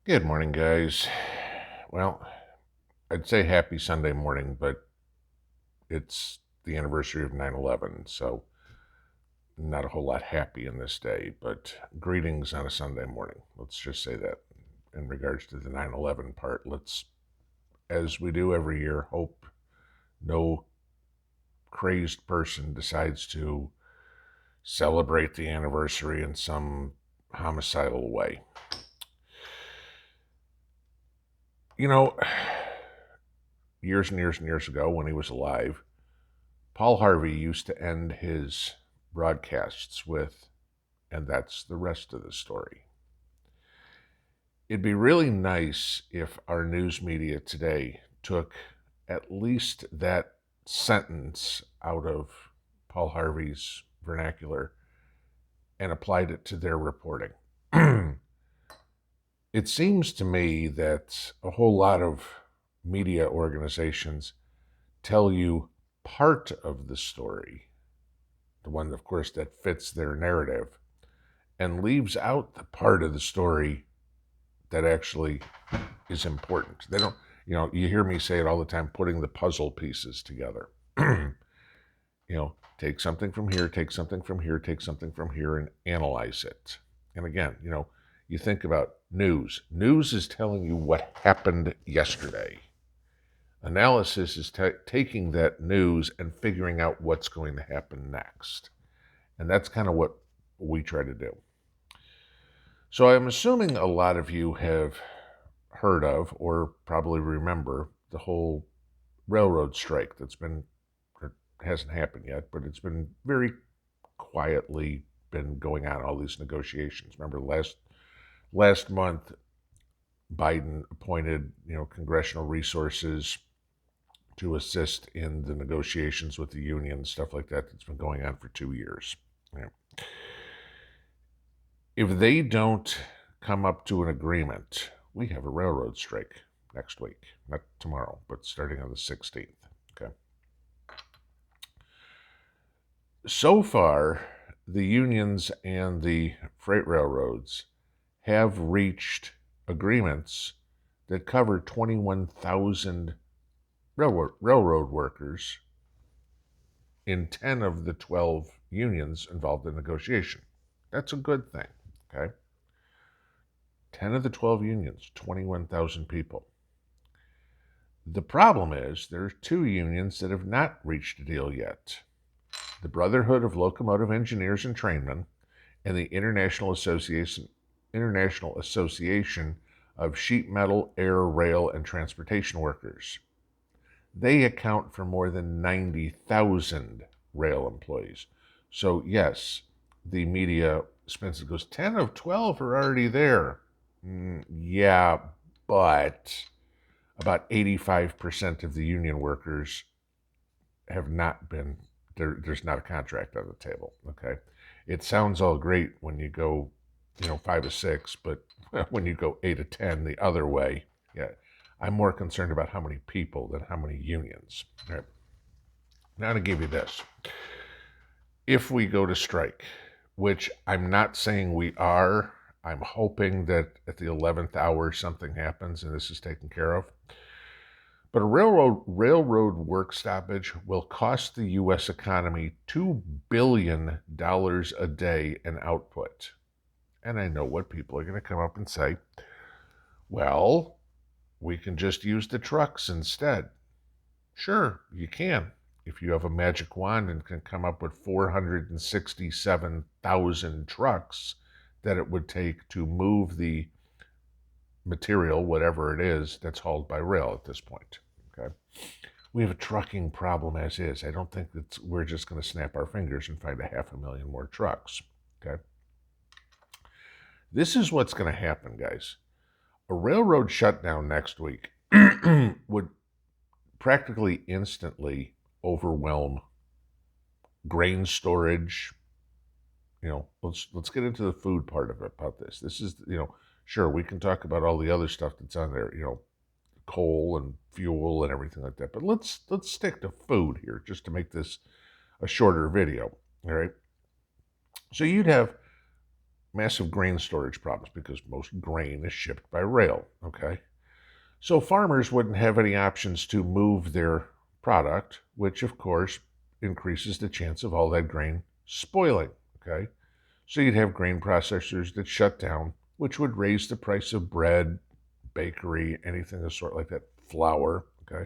Good morning, guys. Well, I'd say happy Sunday morning, but it's the anniversary of 9/11, so not a whole lot happy in this day, but greetings on a Sunday morning. Let's just say that. In regards to the 9/11 part, let's, as we do every year, hope no crazed person decides to celebrate the anniversary in some homicidal way. You know, years and years and years ago when he was alive, Paul Harvey used to end his broadcasts with, "And that's the rest of the story." It'd be really nice if our news media today took at least that sentence out of Paul Harvey's vernacular and applied it to their reporting. It seems to me that a whole lot of media organizations tell you part of the story, the one, of course, that fits their narrative, and leaves out the part of the story that actually is important. They don't, you hear me say it all the time, putting the puzzle pieces together. Take something from here, take something from here, take something from here, and analyze it. And again, you think about news. News is telling you what happened yesterday. Analysis is taking that news and figuring out what's going to happen next. And that's kind of what we try to do. So I'm assuming a lot of you have heard of or probably remember the whole railroad strike that's been, or hasn't happened yet, but it's been very quietly been going on, all these negotiations. Remember last month, Biden appointed, congressional resources to assist in the negotiations with the union, stuff like that that's been going on for 2 years. If they don't come up to an agreement, we have a railroad strike next week. Not tomorrow, but starting on the 16th. Okay. So far, the unions and the freight railroads have reached agreements that cover 21,000 railroad workers in 10 of the 12 unions involved in negotiation. That's a good thing, okay? 10 of the 12 unions, 21,000 people. The problem is there are 2 unions that have not reached a deal yet. The Brotherhood of Locomotive Engineers and Trainmen and the International Association of Sheet Metal, Air, Rail, and Transportation Workers. They account for more than 90,000 rail employees. So yes, the media spends it goes, 10 of 12 are already there. Yeah, but about 85% of the union workers have not been, there's not a contract on the table, okay? It sounds all great when you go, 5 to 6, but when you go 8 to 10 the other way, yeah, I'm more concerned about how many people than how many unions. All right. Now to give you this. If we go to strike, which I'm not saying we are, I'm hoping that at the 11th hour something happens and this is taken care of. But a railroad work stoppage will cost the U.S. economy $2 billion a day in output. And I know what people are going to come up and say. Well, we can just use the trucks instead. Sure, you can. If you have a magic wand and can come up with 467,000 trucks that it would take to move the material, whatever it is, that's hauled by rail at this point. Okay, we have a trucking problem as is. I don't think that we're just going to snap our fingers and find 500,000 more trucks. Okay, this is what's going to happen, guys. A railroad shutdown next week would practically instantly overwhelm grain storage. Let's get into the food part of it about this. This is, sure, we can talk about all the other stuff that's on there, coal and fuel and everything like that. But let's stick to food here just to make this a shorter video. All right. So you'd have massive grain storage problems because most grain is shipped by rail, okay? So farmers wouldn't have any options to move their product, which of course increases the chance of all that grain spoiling, okay? So you'd have grain processors that shut down, which would raise the price of bread, bakery, anything of the sort like that, flour, okay?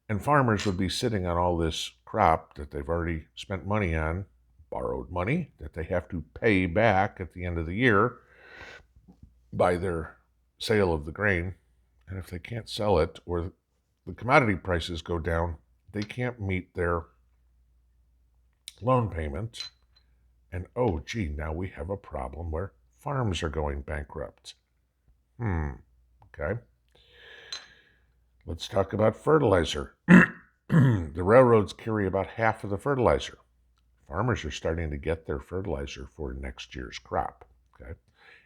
And farmers would be sitting on all this crop that they've already spent money on, borrowed money that they have to pay back at the end of the year by their sale of the grain. And if they can't sell it or the commodity prices go down, they can't meet their loan payment. And oh, gee, now we have a problem where farms are going bankrupt. Okay. Let's talk about fertilizer. The railroads carry about half of the fertilizer. Farmers are starting to get their fertilizer for next year's crop. Okay.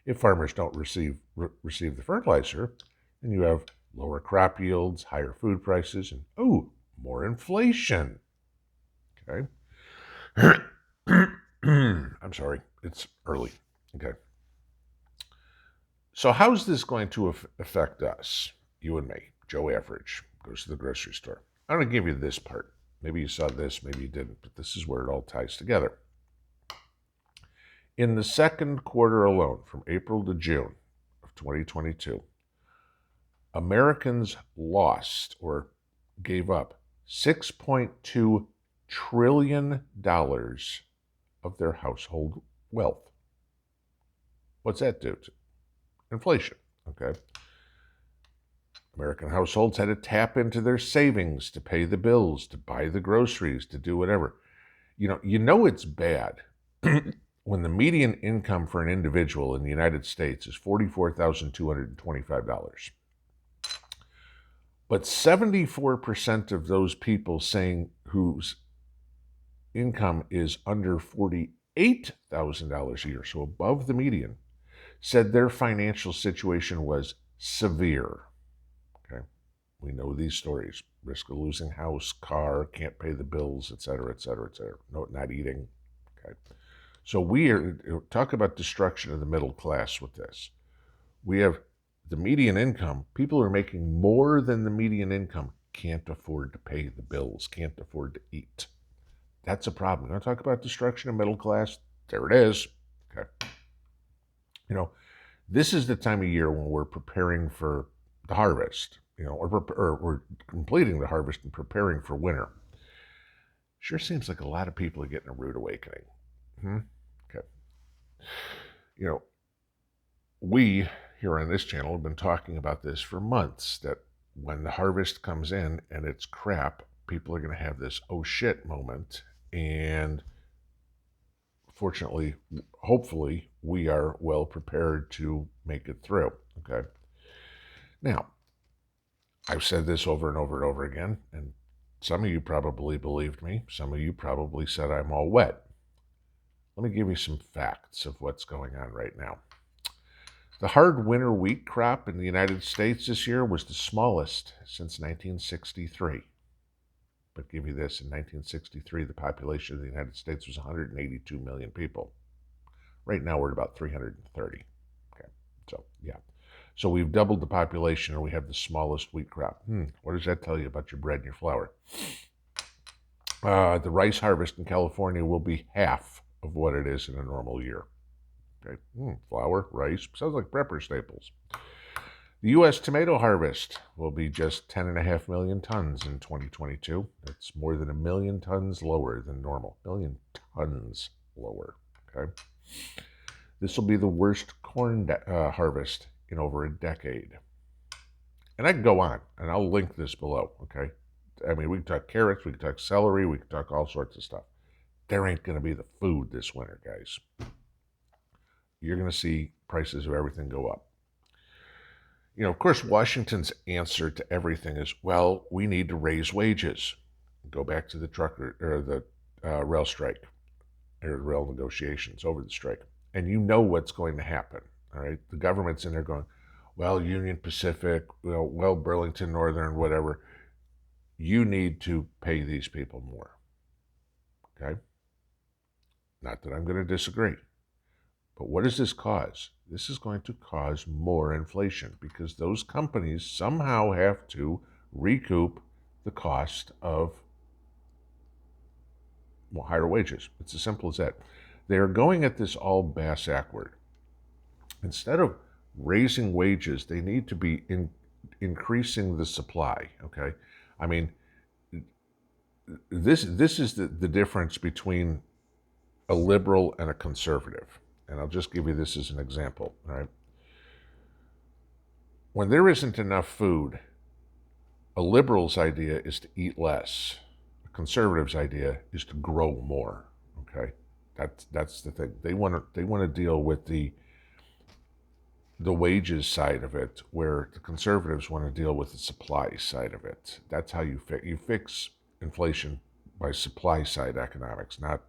If farmers don't receive the fertilizer, then you have lower crop yields, higher food prices, and more inflation. Okay. I'm sorry, it's early. Okay. So how's this going to affect us, you and me? Joe Average goes to the grocery store. I'm going to give you this part. Maybe you saw this, maybe you didn't, but this is where it all ties together. In the second quarter alone, from April to June of 2022, Americans lost or gave up $6.2 trillion of their household wealth. What's that due to? Inflation, okay? American households had to tap into their savings to pay the bills, to buy the groceries, to do whatever. You know it's bad when the median income for an individual in the United States is $44,225. But 74% of those people saying whose income is under $48,000 a year, so above the median, said their financial situation was severe. Okay, we know these stories: risk of losing house, car, can't pay the bills, etc., etc., etc. No, not eating. Okay, so we are talk about destruction of the middle class with this. We have the median income. People who are making more than the median income can't afford to pay the bills, can't afford to eat. That's a problem. You want to talk about destruction of middle class? There it is. Okay. This is the time of year when we're preparing for the harvest, or we're completing the harvest and preparing for winter. Sure seems like a lot of people are getting a rude awakening. Okay. We here on this channel have been talking about this for months, that when the harvest comes in and it's crap, people are going to have this oh shit moment. And fortunately, hopefully, we are well prepared to make it through. Okay. Now, I've said this over and over and over again, and some of you probably believed me. Some of you probably said I'm all wet. Let me give you some facts of what's going on right now. The hard winter wheat crop in the United States this year was the smallest since 1963. But give you this, in 1963, the population of the United States was 182 million people. Right now, we're at about 330. Okay, so yeah. So we've doubled the population, and we have the smallest wheat crop. What does that tell you about your bread and your flour? The rice harvest in California will be half of what it is in a normal year. Okay, flour, rice, sounds like prepper staples. The U.S. tomato harvest will be just 10.5 million tons in 2022. That's more than 1 million tons lower than normal. 1 million tons lower, okay? This will be the worst corn harvest in over a decade. And I can go on, and I'll link this below, okay? I mean, we can talk carrots, we can talk celery, we can talk all sorts of stuff. There ain't going to be the food this winter, guys. You're going to see prices of everything go up. Of course, Washington's answer to everything is, well, we need to raise wages. Go back to the trucker or the rail strike, or rail negotiations over the strike. And you know what's going to happen, all right? The government's in there going, well, Union Pacific, well, Burlington Northern, whatever. You need to pay these people more, okay? Not that I'm going to disagree. But what does this cause? This is going to cause more inflation because those companies somehow have to recoup the cost of higher wages. It's as simple as that. They're going at this all backward. Instead of raising wages, they need to be increasing the supply. Okay, I mean, this is the difference between a liberal and a conservative. And I'll just give you this as an example. All right, when there isn't enough food, a liberal's idea is to eat less. A conservative's idea is to grow more. Okay, that's the thing. They want to deal with the wages side of it, where the conservatives want to deal with the supply side of it. That's how you fix inflation, by supply side economics, not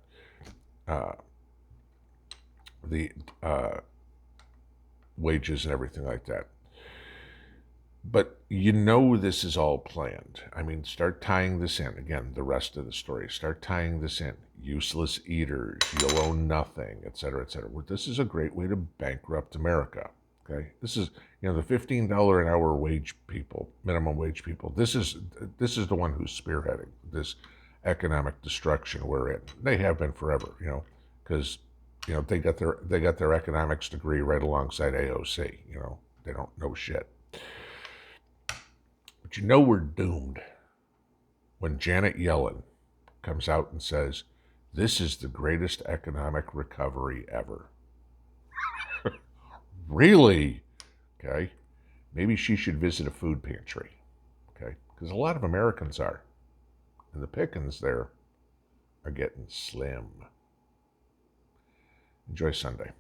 the wages and everything like that. But this is all planned. I mean, start tying this in. Again, the rest of the story. Start tying this in. Useless eaters, you'll own nothing, et cetera, et cetera. Well, this is a great way to bankrupt America. Okay, this is the $15 an hour wage people, minimum wage people. This is the one who's spearheading this economic destruction we're in. They have been forever, because they got their economics degree right alongside AOC. They don't know shit. But we're doomed when Janet Yellen comes out and says, this is the greatest economic recovery ever. Really? Okay. Maybe she should visit a food pantry. Okay. Because a lot of Americans are. And the pickings there are getting slim. Enjoy Sunday.